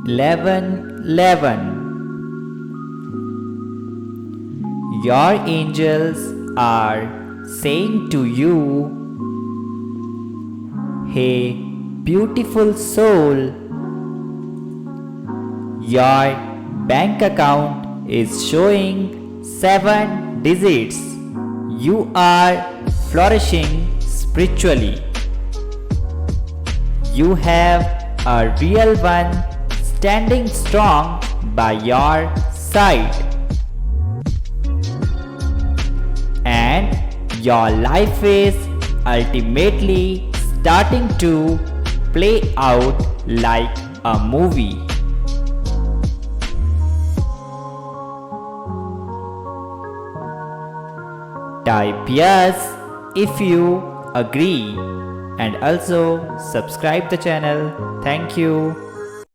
1111. Your angels are saying to you, "Hey, beautiful soul, your bank account is showing 7 digits. You are flourishing spiritually. You have a real one standing strong by your side. And your life is ultimately starting to play out like a movie." Type yes if you agree and also subscribe the channel. Thank you.